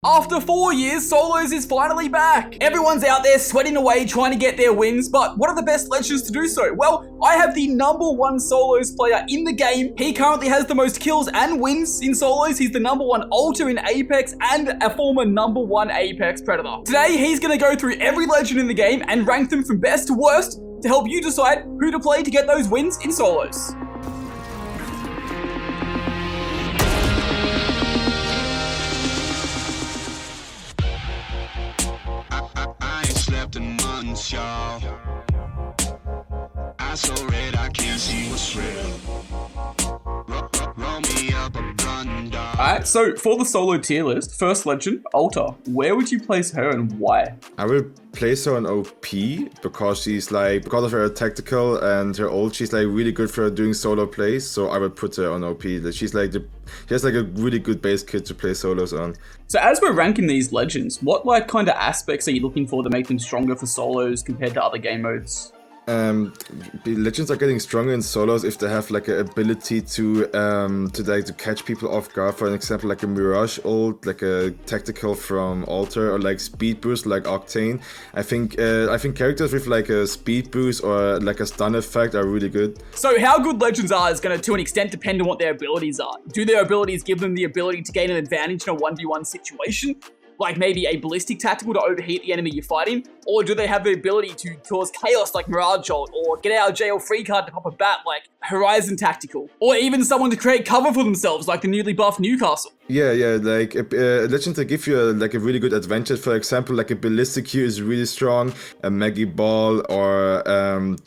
After 4 years, solos is finally back. Everyone's out there sweating away trying to get their wins, but what are the best legends to do so? Well, I have the #1 solos player in the game. He currently has the most kills and wins in solos. He's the #1 alter in Apex and a former #1 Apex Predator. Today, he's gonna go through every legend in the game and rank them from best to worst to help you decide who to play to get those wins in solos. Y'all. I so red I can't see what's real. Roll me up a blunt, dog. Alright, so for the solo tier list, first legend, Alter. Where would you place her and why? I would place her on OP because because of her tactical and her ult, she's like really good for doing solo plays. So I would put her on OP. She has like a really good base kit to play solos on. So as we're ranking these legends, what kind of aspects are you looking for to make them stronger for solos compared to other game modes? Legends are getting stronger in solos if they have like an ability to catch people off guard. For an example, like a Mirage ult, like a tactical from Alter, or like speed boost like Octane. I think characters with like a speed boost or like a stun effect are really good. So how good legends are is going to an extent depend on what their abilities are. Do their abilities give them the ability to gain an advantage in a 1v1 situation? Like maybe a ballistic tactical to overheat the enemy you're fighting? Or do they have the ability to cause chaos like Mirage ult, or get out of jail free card to pop a bat like Horizon tactical? Or even someone to create cover for themselves like the newly buffed Newcastle? Yeah, like legends that give you a really good advantage. For example, like a ballistic Q is really strong, a Maggie Ball, or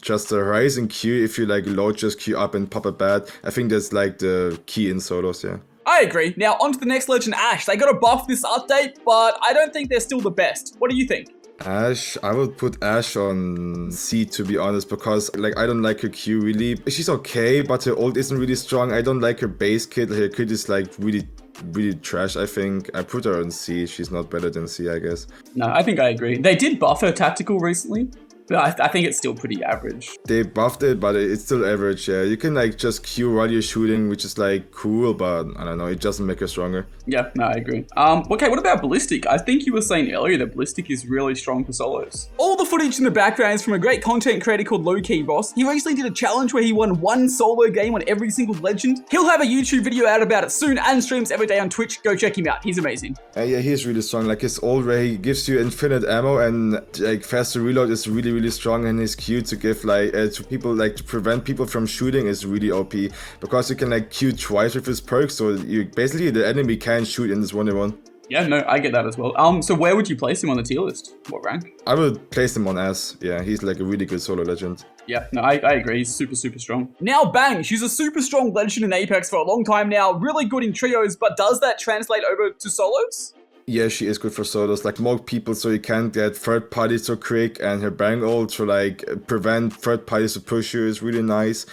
just a Horizon Q if you like load just Q up and pop a bat. I think that's like the key in solos, yeah. I agree. Now, on to the next legend, Ashe. They got a buff this update, but I don't think they're still the best. What do you think? Ashe, I would put Ashe on C, to be honest, because like I don't like her Q really. She's okay, but her ult isn't really strong. I don't like her base kit. Her kit is like really trash, I think. I put her on C. She's not better than C, I guess. No, I think I agree. They did buff her tactical recently, but I think it's still pretty average. They buffed it, but it's still average, yeah. You can like just Q while you're shooting, which is like cool, but I don't know, it doesn't make her stronger. Yeah, no, I agree. Okay, what about Ballistic? I think you were saying earlier that Ballistic is really strong for solos. All the footage in the background is from a great content creator called LowkeyRoss. He recently did a challenge where he won 1 solo game on every single legend. He'll have a YouTube video out about it soon and streams every day on Twitch. Go check him out, he's amazing. Yeah, he's really strong. Like his ult where he gives you infinite ammo and like faster reload is really strong, and his Q to give like to people, like to prevent people from shooting, is really OP because you can like Q twice with his perk, so you basically the enemy can shoot in this 1v1. Yeah, no, I get that as well. So where would you place him on the tier list? What rank? I would place him on S. Yeah, he's like a really good solo legend. Yeah, no, I agree. He's super strong. Now, Bang, she's a super strong legend in Apex for a long time now. Really good in trios, but does that translate over to solos? Yeah, she is good for solos, like more people so you can't get third parties so quick, and her bang ult to like prevent third parties to push you is really nice.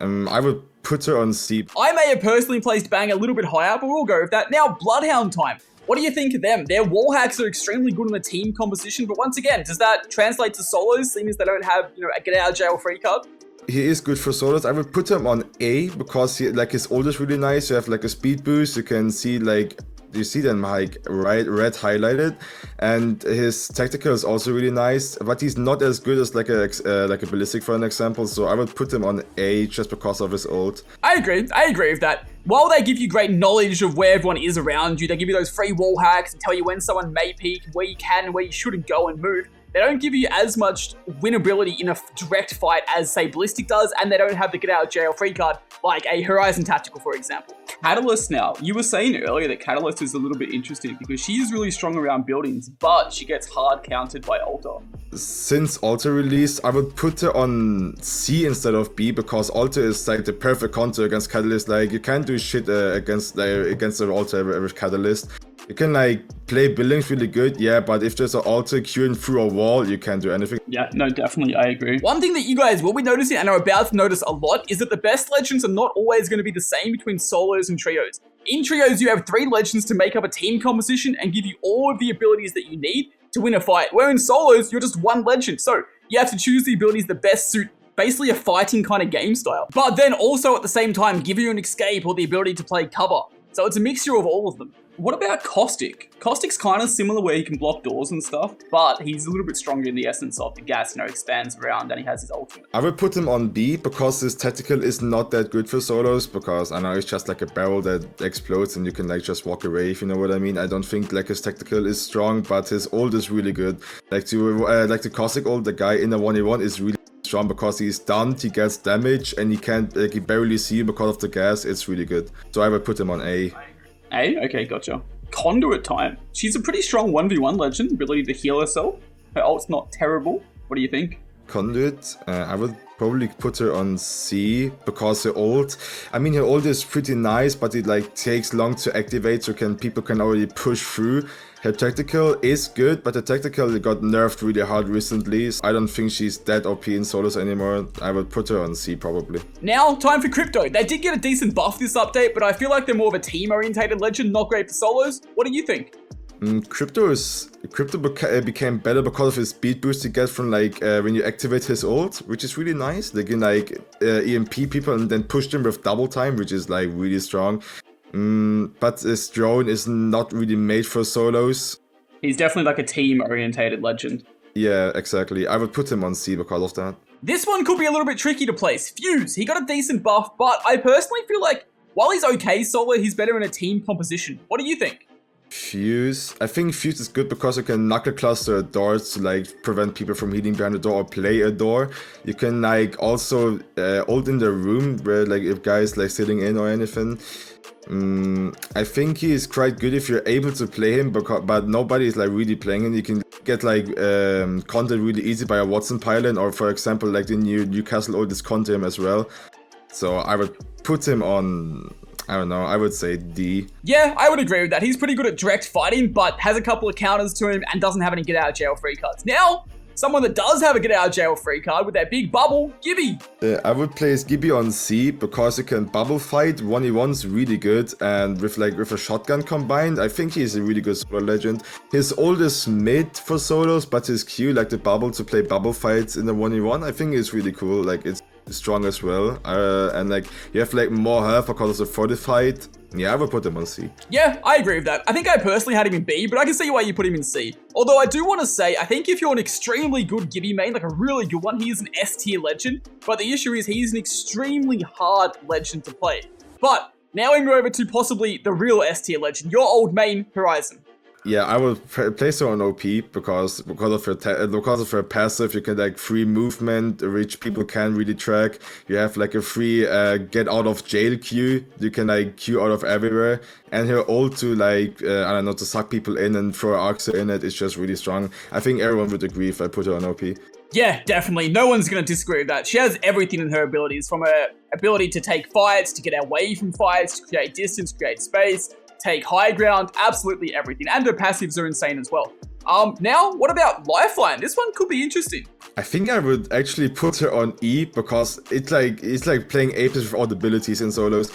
I would put her on C. I may have personally placed Bang a little bit higher, but we'll go with that. Now, Bloodhound time. What do you think of them? Their wall hacks are extremely good in the team composition, but once again, does that translate to solos, seeing as they don't have, a get out of jail free card? He is good for solos. I would put him on A because his ult is really nice. You have like a speed boost. You can see like, you see them like red highlighted, and his tactical is also really nice, but he's not as good as like a ballistic, for an example. So I would put him on A just because of his ult. I agree with that. While they give you great knowledge of where everyone is around you, they give you those free wall hacks and tell you when someone may peek, where you can and where you shouldn't go and move. They don't give you as much winnability in a direct fight as, say, Ballistic does, and they don't have the get out of jail free card like a Horizon Tactical, for example. Catalyst now. You were saying earlier that Catalyst is a little bit interesting because she is really strong around buildings, but she gets hard countered by Alter. Since Alter released, I would put her on C instead of B because Alter is like the perfect counter against Catalyst. Like you can't do shit against the Alter with Catalyst. You can like play buildings really good, yeah, but if there's an Alter queuing through a wall, you can't do anything. Yeah, no, definitely, I agree. One thing that you guys will be noticing and are about to notice a lot is that the best legends are not always going to be the same between solos and trios. In trios, you have 3 legends to make up a team composition and give you all of the abilities that you need to win a fight, where in solos, you're just 1 legend. So you have to choose the abilities that best suit basically a fighting kind of game style, but then also at the same time give you an escape or the ability to play cover. So it's a mixture of all of them. What about Caustic? Caustic's kind of similar where he can block doors and stuff, but he's a little bit stronger in the essence of the gas, expands around and he has his ultimate. I would put him on B because his tactical is not that good for solos, because I know it's just like a barrel that explodes and you can like just walk away, if you know what I mean. I don't think like his tactical is strong, but his ult is really good. Like the Caustic ult, the guy in the 1v1 is really strong because he's stunned, he gets damage, and he can't he barely see because of the gas. It's really good. So I would put him on A. A? Okay, gotcha. Conduit time. She's a pretty strong 1v1 legend, ability to heal herself. Her ult's not terrible. What do you think? Conduit, I would probably put her on C because her ult, I mean her ult is pretty nice, but it like takes long to activate, so people can already push through. Her tactical is good, but her tactical got nerfed really hard recently, so I don't think she's that OP in solos anymore. I would put her on C probably. Now, time for Crypto. They did get a decent buff this update, but I feel like they're more of a team-orientated legend, not great for solos. What do you think? Crypto became better because of his speed boost he gets from like when you activate his ult, which is really nice. They can like EMP people and then push them with double time, which is like really strong. But his drone is not really made for solos. He's definitely like a team-orientated legend. Yeah, exactly. I would put him on C because of that. This one could be a little bit tricky to place. Fuse, he got a decent buff, but I personally feel like while he's okay solo, he's better in a team composition. What do you think? Fuse. I think Fuse is good because you can knuckle cluster a door to like prevent people from hitting behind the door or play a door. You can like also ult in the room where like if guys like sitting in or anything. I think he is quite good if you're able to play him, but nobody is like really playing him. You can get like content really easy by a Watson pylon, or for example like the new Newcastle ult is content him as well. So I would put him on, I don't know, I would say D. Yeah, I would agree with that. He's pretty good at direct fighting, but has a couple of counters to him and doesn't have any get out of jail free cards. Now, someone that does have a get out of jail free card with that big bubble, Gibby. I would place Gibby on C because you can bubble fight. 1v1's really good, and with a shotgun combined, I think he's a really good solo legend. His ult is mid for solos, but his Q, like the bubble to play bubble fights in the 1v1, I think is really cool. Like it's strong as well, and like you have like more health because of the fortified. Yeah, I would put him on C. Yeah, I agree with that. I think I personally had him in B, but I can see why you put him in C. Although I do want to say, I think if you're an extremely good Gibby main, like a really good one, he is an S tier legend, but the issue is he's an extremely hard legend to play. But now we move over to possibly the real S tier legend, your old main, Horizon. Yeah, I would place her on OP because of her passive. You can like free movement, which people can really track. You have like a free get out of jail Q. You can like Q out of everywhere, and her ult to like I don't know, to suck people in and throw Arxer in it is just really strong. I think everyone would agree if I put her on OP. Yeah, definitely. No one's going to disagree with that. She has everything in her abilities, from her ability to take fights, to get away from fights, to create distance, create space, take high ground, absolutely everything. And her passives are insane as well. Now, what about Lifeline? This one could be interesting. I think I would actually put her on E because it's like playing Apes with all the abilities in solos.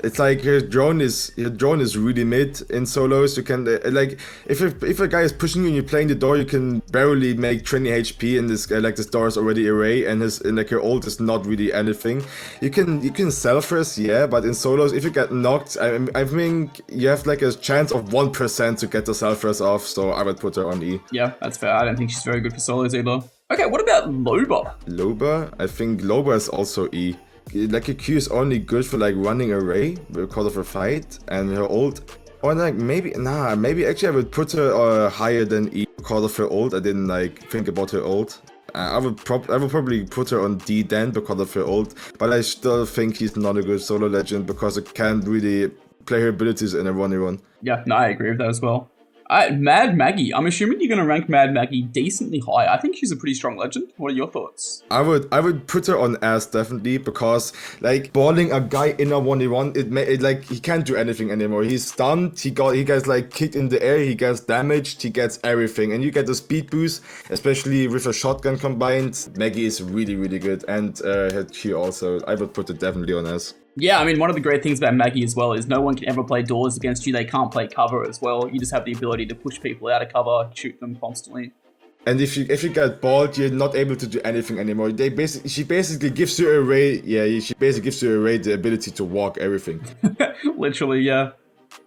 It's like her drone is really mid in solos. You can like if a guy is pushing you and you're playing the door, you can barely make 20 HP, and this door is already array, and her ult is not really anything. You can self-res, yeah, but in solos if you get knocked, I think you have like a chance of 1% to get the self-res off. So I would put her on E. Yeah, that's fair. I don't think she's very good for solos either. Okay, what about Loba? Loba, I think Loba is also E. Like a Q is only good for like running array because of her fight and her ult. Or like maybe actually I would put her higher than E because of her ult. I didn't like think about her ult. I would probably put her on D then because of her ult. But I still think he's not a good solo legend because I can't really play her abilities in a 1v1. Yeah, no, I agree with that as well. Mad Maggie. I'm assuming you're going to rank Mad Maggie decently high. I think she's a pretty strong legend. What are your thoughts? I would put her on S definitely because like balling a guy in a 1v1, it like he can't do anything anymore. He's stunned. He gets like kicked in the air. He gets damaged. He gets everything, and you get the speed boost, especially with a shotgun combined. Maggie is really really good, and her Q also. I would put it definitely on S. Yeah, I mean, one of the great things about Maggie as well is no one can ever play doors against you. They can't play cover as well. You just have the ability to push people out of cover, shoot them constantly. And if you get balled, you're not able to do anything anymore. She basically gives you a ray. Yeah, she basically gives you a ray the ability to walk everything. Literally, yeah.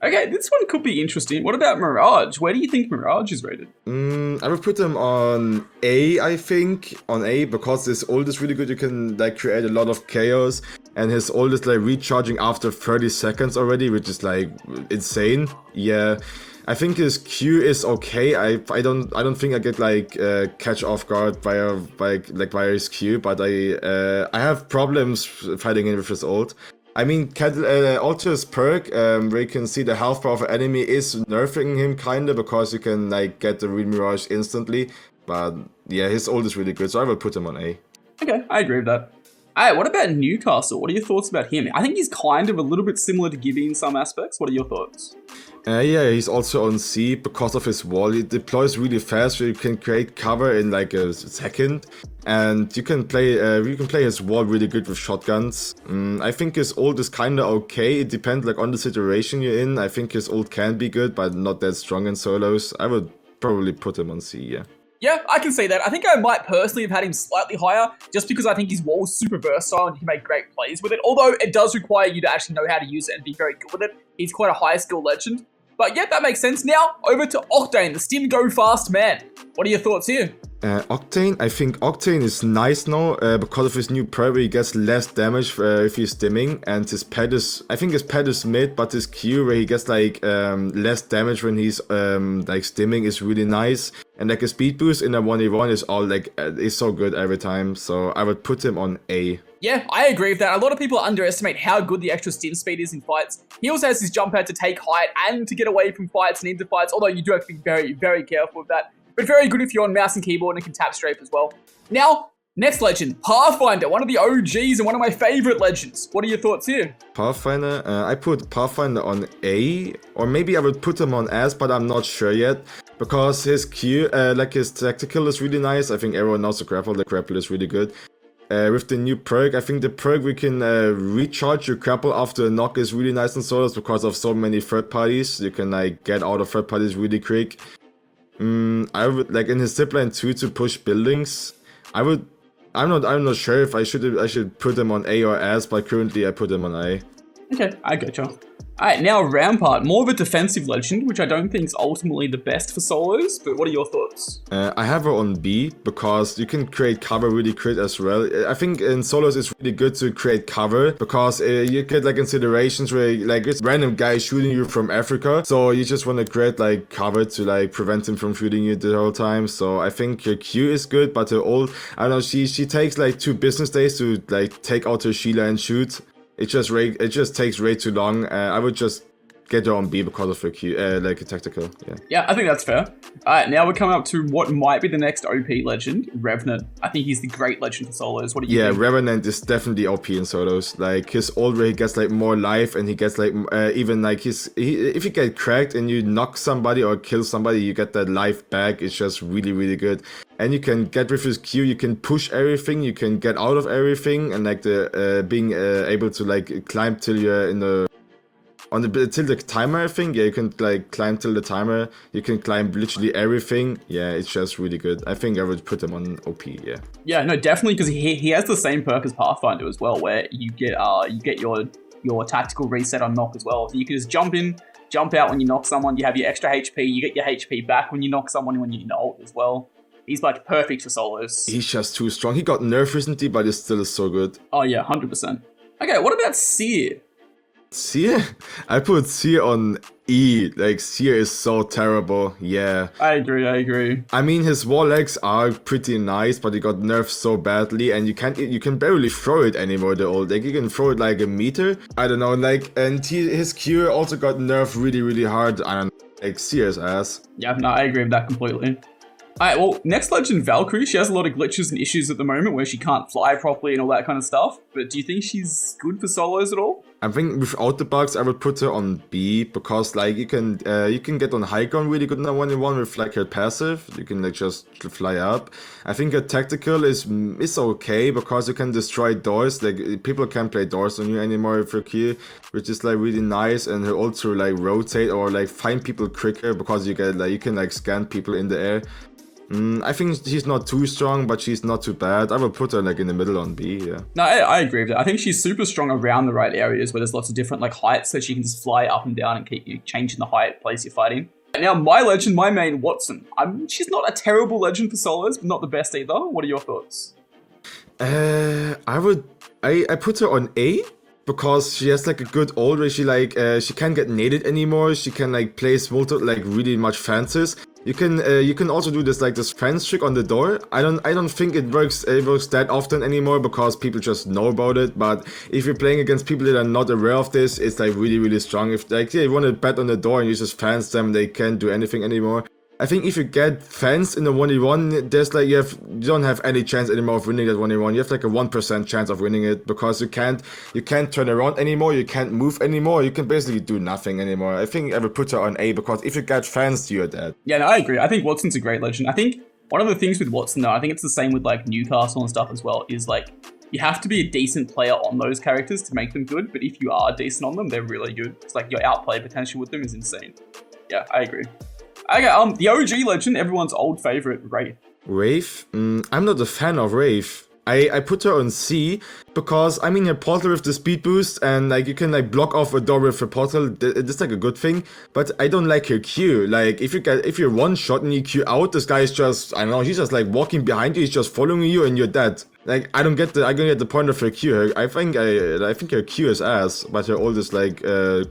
Okay, this one could be interesting. What about Mirage? Where do you think Mirage is rated? I would put him on A, I think. On A, because his ult is really good. You can like create a lot of chaos. And his ult is like recharging after 30 seconds already, which is like insane. Yeah. I think his Q is okay. I don't think I get like catch off guard by his Q, but I have problems fighting in with his ult. I mean, also his perk, where you can see the health bar of an enemy is nerfing him kinda, because you can like get the Real Mirage instantly. But yeah, his ult is really good, so I will put him on A. Okay, I agree with that. Alright, what about Newcastle? What are your thoughts about him? I think he's kind of a little bit similar to Gibby in some aspects. What are your thoughts? Yeah, he's also on C because of his wall. He deploys really fast, so you can create cover in like a second, and you can play his wall really good with shotguns. I think his ult is kinda okay. It depends like on the situation you're in. I think his ult can be good, but not that strong in solos. I would probably put him on C. Yeah. Yeah, I can see that. I think I might personally have had him slightly higher, just because I think his wall's super versatile and he can make great plays with it. Although it does require you to actually know how to use it and be very good with it. He's quite a high skill legend. But yeah, that makes sense. Now, over to Octane, the stim go fast man. What are your thoughts here? Octane, I think Octane is nice now because of his new perk where he gets less damage if he's stimming, and his pet is, I think his pet is mid, but his Q where he gets like less damage when he's like stimming is really nice, and like a speed boost in a 1v1 is all like is so good every time, so I would put him on A. Yeah, I agree with that. A lot of people underestimate how good the extra stim speed is in fights. He also has his jump pad to take height and to get away from fights and into fights, although you do have to be very, very careful with that. But very good if you're on mouse and keyboard and can tap strafe as well. Now, next legend, Pathfinder, one of the OGs and one of my favorite legends. What are your thoughts here? Pathfinder, I put Pathfinder on A, or maybe I would put him on S, but I'm not sure yet. Because his Q, like his tactical is really nice. I think everyone knows the grapple is really good. With the new perk, I think the perk we can recharge your grapple after a knock is really nice in solos because of so many third parties. You can like get out of third parties really quick. I would like in his zipline 2 to push buildings. I'm not sure if I should put him on A or S, but currently I put him on A. Okay, I getcha. Alright, now Rampart, more of a defensive legend, which I don't think is ultimately the best for solos, but what are your thoughts? I have her on B, because you can create cover really quick as well. I think in solos it's really good to create cover, because you get like in situations where like it's random guy shooting you from Africa, so you just want to create like cover to like prevent him from shooting you the whole time. So I think her Q is good, but her ult, I don't know, she takes like 2 business days to like take out her Sheila and shoot. It just takes way too long. I would just get her on B because of her Q, like a tactical. Yeah, I think that's fair. Alright, now we're coming up to what might be the next OP legend, Revenant. I think he's the great legend for solos. What do you think? Yeah, Revenant is definitely OP in solos. Like his ult where he gets like more life, and he gets like even like if you get cracked and you knock somebody or kill somebody, you get that life back. It's just really, really good. And you can get with his Q, you can push everything, you can get out of everything, and like the being able to like climb till you're in the till the timer, I think. Yeah, you can like climb till the timer. You can climb literally everything. Yeah, it's just really good. I think I would put him on OP. Yeah. Yeah, no, definitely, because he has the same perk as Pathfinder as well, where you get your tactical reset on knock as well. So you can just jump in, jump out when you knock someone. You have your extra HP. You get your HP back when you knock someone when you ult as well. He's like perfect for solos. He's just too strong. He got nerfed recently, but he still is so good. Oh yeah, 100%. Okay, what about Seer? Seer? I put Seer on E. Like, Seer is so terrible. Yeah. I agree. I mean, his wall legs are pretty nice, but he got nerfed so badly, and you can barely throw it anymore, the ult. Like, you can throw it like a meter. I don't know, like, and his Q also got nerfed really, really hard. I don't know, like, Seer's ass. Yeah, no, I agree with that completely. Alright, well, next legend, Valkyrie. She has a lot of glitches and issues at the moment where she can't fly properly and all that kind of stuff. But do you think she's good for solos at all? I think without the bugs, I would put her on B, because like you can get on high ground really good in a 1v1 with like her passive. You can like just fly up. I think her tactical is okay, because you can destroy doors. Like people can't play doors on you anymore with her Q, which is like really nice. And her ult to like rotate or like find people quicker, because you can like scan people in the air. I think she's not too strong, but she's not too bad. I will put her like in the middle on B, yeah. No, I agree with that. I think she's super strong around the right areas where there's lots of different like heights, so she can just fly up and down and keep you changing the height place you're fighting. Now, my legend, my main, Watson. She's not a terrible legend for solos, but not the best either. What are your thoughts? I put her on A because she has like a good ult where she can't get naded anymore. She can like place like really much fences. You can also do this fence trick on the door. I don't think it works that often anymore because people just know about it. But if you're playing against people that are not aware of this, it's like really strong. If like you want to bet on the door and you just fence them, they can't do anything anymore. I think if you get fenced in a 1v1, there's like you don't have any chance anymore of winning that 1v1. You have like a 1% chance of winning it because you can't turn around anymore, you can't move anymore, you can basically do nothing anymore. I think I would put her on A because if you get fenced, you're dead. Yeah, no, I agree. I think Watson's a great legend. I think one of the things with Watson though, I think it's the same with like Newcastle and stuff as well, is like you have to be a decent player on those characters to make them good, but if you are decent on them, they're really good. It's like your outplay potential with them is insane. Yeah, I agree. Okay, the OG legend, everyone's old favorite, Wraith. Wraith? I'm not a fan of Wraith. I put her on C because I mean her portal with the speed boost and like you can like block off a door with a portal. That's like a good thing, but I don't like her Q. Like if you're one shot and you Q out, this guy is just, I don't know, he's just like walking behind you, he's just following you and you're dead. Like I don't get the point of her Q. I think her Q is ass, but her ult is like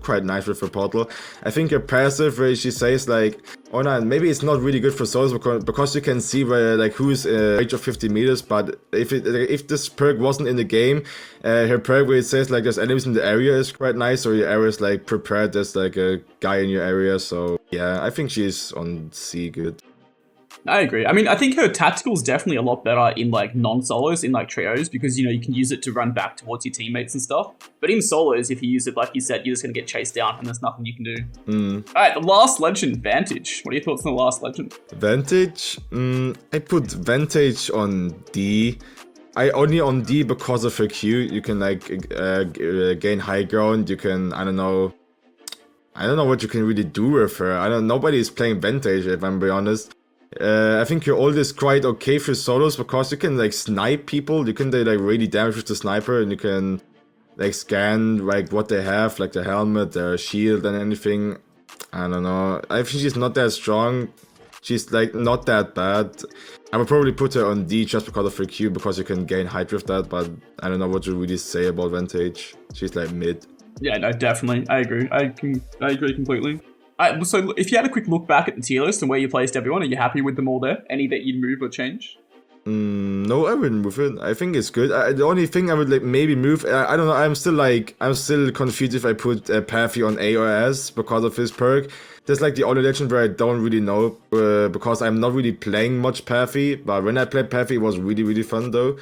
quite nice with her portal. I think her passive where she says like, oh no, maybe it's not really good for souls because you can see where like who's range of 50 meters. But if this perk wasn't in the game, her perk where it says like there's enemies in the area is quite nice, or your area is like prepared. There's like a guy in your area, so yeah, I think she's on C good. I agree. I mean, I think her tactical is definitely a lot better in like non-solos, in like trios, because you know you can use it to run back towards your teammates and stuff. But in solos, if you use it like you said, you're just gonna get chased down, and there's nothing you can do. All right, the last legend, Vantage. What are your thoughts on the last legend? Vantage? I put Vantage on D. I only on D because of her Q. You can like gain high ground. You can I don't know what you can really do with her. Nobody is playing Vantage if I'm being honest. I think your ult is quite okay for solos because you can like snipe people. You can do like really damage with the sniper, and you can like scan like what they have, like their helmet, their shield, and anything. I don't know. I think she's not that strong. She's like not that bad. I would probably put her on D just because of her Q, because you can gain height with that. But I don't know what to really say about Vantage. She's like mid. Yeah, no, definitely. I agree. I agree completely. So if you had a quick look back at the tier list and where you placed everyone, are you happy with them all there? Any that you'd move or change? No, I wouldn't move it. I think it's good. The only thing I would like maybe move, I don't know. I'm still confused if I put Pathy on A or S because of his perk. There's like the only legend where I don't really know because I'm not really playing much Pathy. But when I played Pathy, it was really fun though.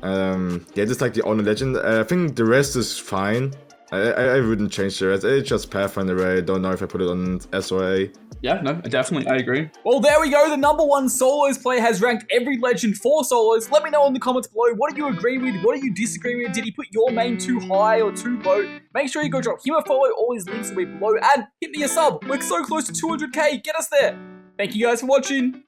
Yeah, just like the only legend. I think the rest is fine. I wouldn't change the rest. It's just Pathfinder. I don't know if I put it on S or A. Yeah, no, definitely, I agree. Well, there we go. The #1 solos player has ranked every legend for solos. Let me know in the comments below. What do you agree with? What do you disagree with? Did he put your main too high or too low? Make sure you go drop him a follow. All his links will be below. And hit me a sub. We're so close to 200k. Get us there. Thank you guys for watching.